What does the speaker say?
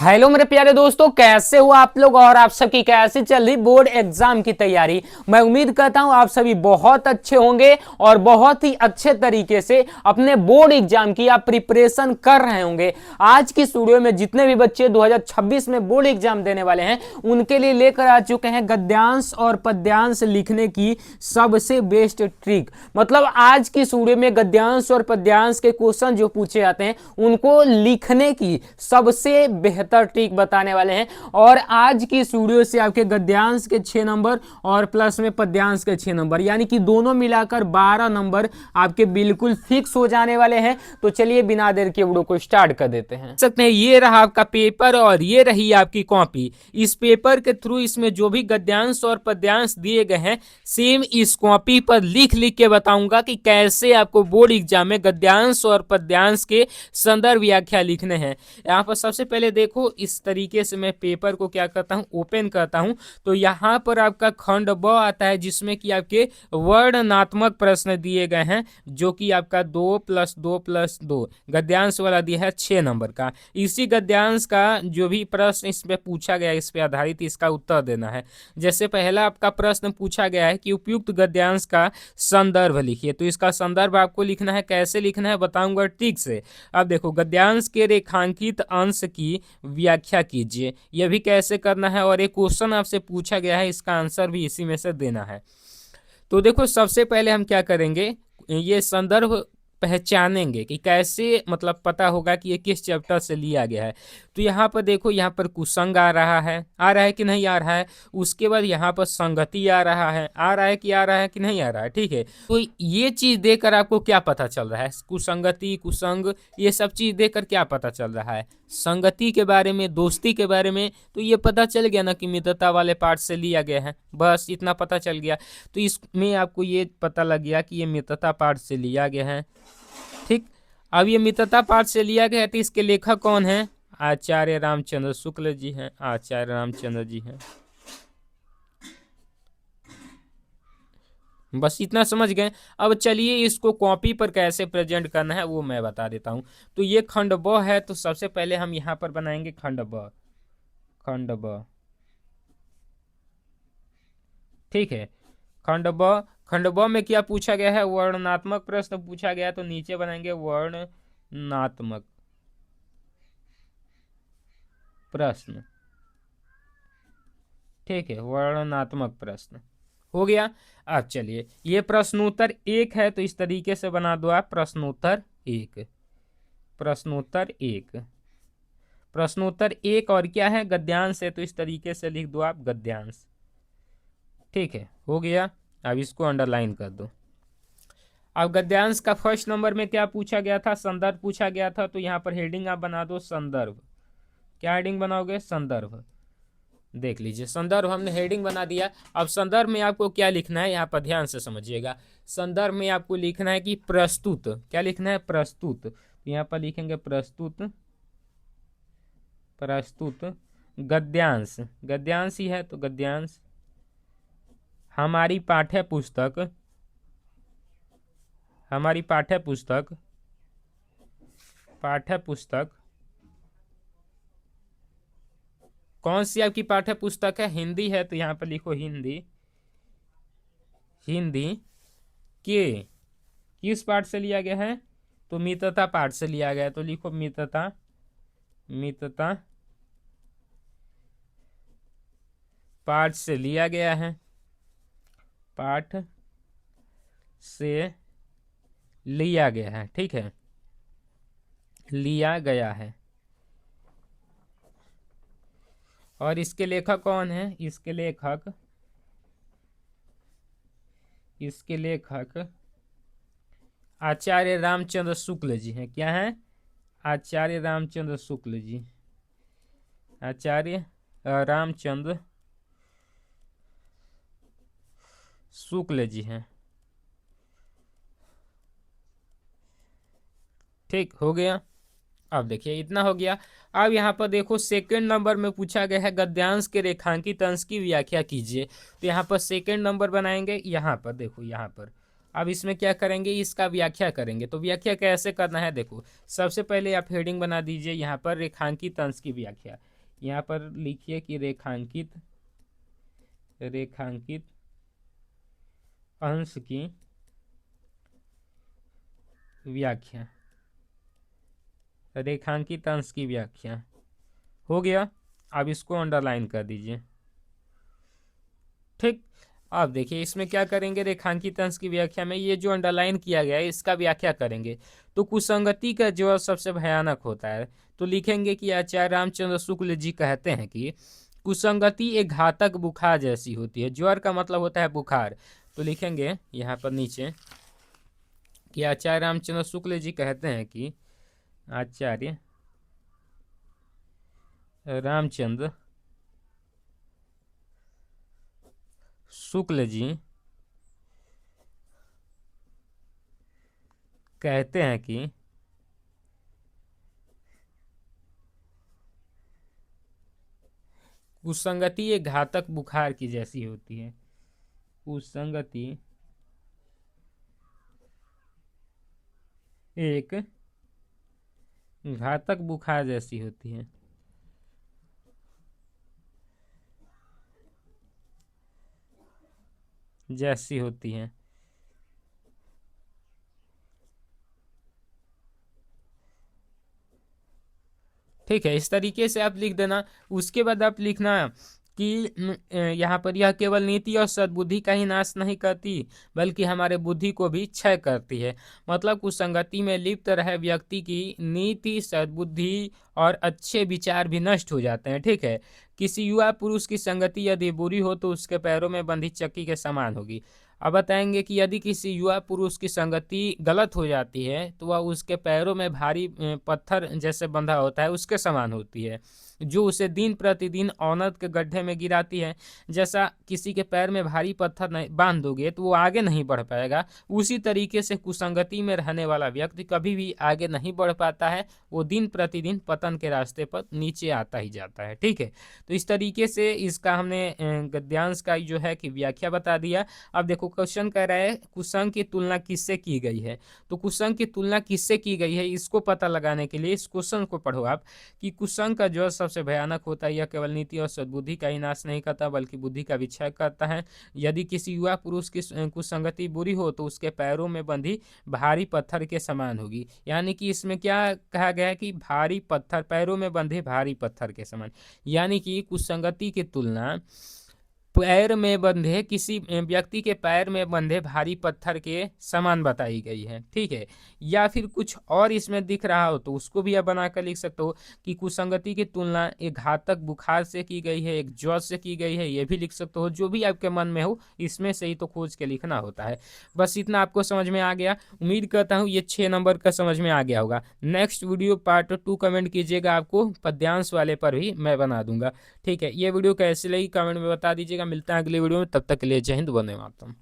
Hello मेरे प्यारे दोस्तों, कैसे हो आप लोग और आप सबकी कैसी चल रही बोर्ड एग्जाम की तैयारी। मैं उम्मीद करता हूं आप सभी बहुत अच्छे होंगे और बहुत ही अच्छे तरीके से अपने बोर्ड एग्जाम की आप प्रिपरेशन कर रहे होंगे। आज की वीडियो में जितने भी बच्चे 2026 में बोर्ड एग्जाम देने वाले हैं उनके लिए लेकर आ चुके हैं गद्यांश और पद्यांश लिखने की सबसे बेस्ट ट्रिक। मतलब आज की वीडियो में गद्यांश और पद्यांश के क्वेश्चन जो पूछे जाते हैं उनको लिखने की सबसे बेहतर ट्रिक बताने वाले हैं। और आज की इस वीडियो से आपके गद्यांश के 6 नंबर और प्लस में पद्यांश के 6 नंबर यानी कि दोनों मिलाकर 12 नंबर आपके बिल्कुल फिक्स हो जाने वाले हैं। तो चलिए बिना देर के वीडियो को स्टार्ट कर देते हैं। सकते हैं ये रहा आपका पेपर और ये रही आपकी कॉपी। इस पेपर के थ्रू इसमें जो भी गद्यांश और पद्यांश दिए गए हैं सेम इस कॉपी पर लिख लिख के बताऊंगा कि कैसे आपको बोर्ड एग्जाम में गद्यांश और पद्यांश के संदर्भ व्याख्या लिखने हैं। यहाँ पर सबसे पहले देखो इस तरीके से मैं पेपर को क्या करता हूँ, ओपन करता हूँ। तो यहाँ पर आपका खंड ब आता है जिसमें कि आपके वर्णनात्मक प्रश्न दिए गए हैं जो कि आपका 2+2+2 गद्यांश वाला दिया है 6 नंबर का। इसी गद्यांश का जो भी प्रश्न इसमें पूछा गया इस पे आधारित इसका उत्तर देना है। जैसे पहला आपका प्रश्न पूछा गया है कि उपयुक्त गद्यांश का संदर्भ लिखिए। तो इसका संदर्भ आपको लिखना है, कैसे लिखना है बताऊंगा ठीक से। अब देखो गद्यांश के रेखांकित अंश की व्याख्या कीजिए, यह भी कैसे करना है। और एक क्वेश्चन आपसे पूछा गया है, इसका आंसर भी इसी में से देना है। तो देखो सबसे पहले हम क्या करेंगे, ये संदर्भ पहचानेंगे कि कैसे मतलब पता होगा कि ये किस चैप्टर से लिया गया है। तो यहाँ पर देखो, यहाँ पर कुसंग आ रहा है कि नहीं आ रहा है। उसके बाद यहाँ पर संगति आ रहा है कि नहीं आ रहा है। ठीक है, तो ये चीज देखकर आपको क्या पता चल रहा है, कुसंगति कुसंग ये सब चीज देखकर क्या पता चल रहा है, संगति के बारे में, दोस्ती के बारे में। तो ये पता चल गया ना कि मित्रता वाले पार्ट से लिया गया है, बस इतना पता चल गया। तो इसमें आपको ये पता लग गया कि ये मित्रता पार्ट से लिया गया है। ठीक, अब ये मित्रता पाठ से लिया गया है तो इसके लेखक कौन है, आचार्य रामचंद्र शुक्ल जी हैं। आचार्य रामचंद्र जी हैं, बस इतना समझ गए। अब चलिए इसको कॉपी पर कैसे प्रेजेंट करना है वो मैं बता देता हूं। तो ये खंड ब है, तो सबसे पहले हम यहां पर बनाएंगे खंड ब। खंड ब, ठीक है। खंड ब में क्या पूछा गया है, वर्णनात्मक प्रश्न पूछा गया है। तो नीचे बनाएंगे वर्णनात्मक प्रश्न, ठीक है, वर्णनात्मक प्रश्न हो गया। अब चलिए ये प्रश्नोत्तर 1 है, तो इस तरीके से बना दो आप, प्रश्नोत्तर 1, प्रश्नोत्तर 1, प्रश्नोत्तर 1। और क्या है, गद्यांश है, तो इस तरीके से लिख दो आप गद्यांश। ठीक है, हो गया। अब इसको अंडरलाइन कर दो। अब गद्यांश का फर्स्ट नंबर में क्या पूछा गया था, संदर्भ पूछा गया था। तो यहाँ पर हेडिंग आप बना दो संदर्भ। क्या हेडिंग बनाओगे, संदर्भ। देख लीजिए संदर्भ हमने हेडिंग बना दिया। अब संदर्भ में आपको क्या लिखना है, यहाँ पर ध्यान से समझिएगा। संदर्भ में आपको लिखना है कि प्रस्तुत, क्या लिखना है, प्रस्तुत। तो यहाँ पर लिखेंगे प्रस्तुत, प्रस्तुत गद्यांश, गद्यांश ही है तो गद्यांश हमारी पाठ्य पुस्तक, हमारी पाठ्य पुस्तक, पाठ्य पुस्तक कौन सी आपकी पाठ्य पुस्तक है, हिंदी है। तो यहाँ पर लिखो हिंदी, हिंदी के किस पाठ से लिया गया है, तो मित्रता पाठ से लिया गया है। तो लिखो मित्रता, मित्रता पाठ से लिया गया है, पाठ से लिया गया है। ठीक है, लिया गया है। और इसके लेखक कौन है, इसके लेखक, इसके लेखक आचार्य रामचंद्र शुक्ल जी हैं। क्या है, आचार्य रामचंद्र शुक्ल जी, आचार्य रामचंद्र शुक्ल जी हैं। ठीक, हो गया। अब देखिए इतना हो गया। अब यहाँ पर देखो सेकंड नंबर में पूछा गया है गद्यांश के रेखांकित अंश की व्याख्या कीजिए। तो यहाँ पर सेकंड नंबर बनाएंगे, यहाँ पर देखो, यहाँ पर अब इसमें क्या करेंगे, इसका व्याख्या करेंगे। तो व्याख्या कैसे करना है, देखो सबसे पहले आप हेडिंग बना दीजिए यहाँ पर रेखांकित अंश की व्याख्या। यहाँ पर लिखिए कि रेखांकित अंश की व्याख्या, रेखांकित अंश की व्याख्या। हो गया, अब इसको अंडरलाइन कर दीजिए। ठीक, अब देखिए इसमें क्या करेंगे, रेखांकित अंश की व्याख्या में ये जो अंडरलाइन किया गया है इसका व्याख्या करेंगे। तो कुसंगति का जो सबसे भयानक होता है, तो लिखेंगे कि आचार्य रामचंद्र शुक्ल जी कहते हैं कि कुसंगति एक घातक बुखार जैसी होती है। ज्वर का मतलब होता है बुखार, तो लिखेंगे यहाँ पर नीचे कि आचार्य रामचंद्र शुक्ल जी कहते हैं कि आचार्य रामचंद्र शुक्ल जी कहते हैं कि कुसंगति एक घातक बुखार की जैसी होती है। कुसंगति एक घातक बुखार जैसी होती है। ठीक है, इस तरीके से आप लिख देना। उसके बाद आप लिखना कि यहाँ पर यह केवल नीति और सद्बुद्धि का ही नाश नहीं करती बल्कि हमारे बुद्धि को भी क्षय करती है। मतलब कुसंगति में लिप्त रहे व्यक्ति की नीति, सद्बुद्धि और अच्छे विचार भी नष्ट हो जाते हैं। ठीक है, किसी युवा पुरुष की संगति यदि बुरी हो तो उसके पैरों में बंधी चक्की के समान होगी। अब बताएंगे कि यदि किसी युवा पुरुष की संगति गलत हो जाती है तो वह उसके पैरों में भारी पत्थर जैसे बंधा होता है, उसके समान होती है, जो उसे दिन प्रतिदिन अवनत के गड्ढे में गिराती है। जैसा किसी के पैर में भारी पत्थर नहीं बांध दोगे तो वो आगे नहीं बढ़ पाएगा, उसी तरीके से कुसंगति में रहने वाला व्यक्ति कभी भी आगे नहीं बढ़ पाता है, वो दिन प्रतिदिन पतन के रास्ते पर नीचे आता ही जाता है। ठीक है, तो इस तरीके से इसका हमने गद्यांश का जो है कि व्याख्या बता दिया। अब देखो क्वेश्चन कह रहा है कुसंग की तुलना किससे की गई है, तो कुसंग की तुलना किससे की गई है इसको पता लगाने के लिए इस क्वेश्चन को पढ़ो आप कि कुसंग का जो सबसे भयानक होता है, यह केवल नीति और सद्बुद्धि का ही नाश नहीं करता बल्कि बुद्धि का भी क्षय करता है। यदि किसी युवा पुरुष की कुसंगति बुरी हो तो उसके पैरों में बंधी भारी पत्थर के समान होगी। यानी कि इसमें क्या कहा गया है कि भारी पत्थर, पैरों में बंधे भारी पत्थर के समान, यानी कि कुसंगति की तुलना पैर में बंधे किसी व्यक्ति के पैर में बंधे भारी पत्थर के समान बताई गई है। ठीक है, या फिर कुछ और इसमें दिख रहा हो तो उसको भी आप बनाकर लिख सकते हो कि कुसंगति की तुलना एक घातक बुखार से की गई है, एक ज्वर से की गई है, ये भी लिख सकते हो। जो भी आपके मन में हो इसमें से ही तो खोज के लिखना होता है। बस इतना आपको समझ में आ गया। उम्मीद करता हूँ ये 6 नंबर का समझ में आ गया होगा। नेक्स्ट वीडियो पार्ट 2 कमेंट कीजिएगा, आपको पद्यांश वाले पर भी मैं बना दूंगा। ठीक है, ये वीडियो कैसी लगी कमेंट में बता दीजिएगा। मिलते हैं अगले वीडियो में, तब तक के लिए जय हिंद, वंदे मातरम।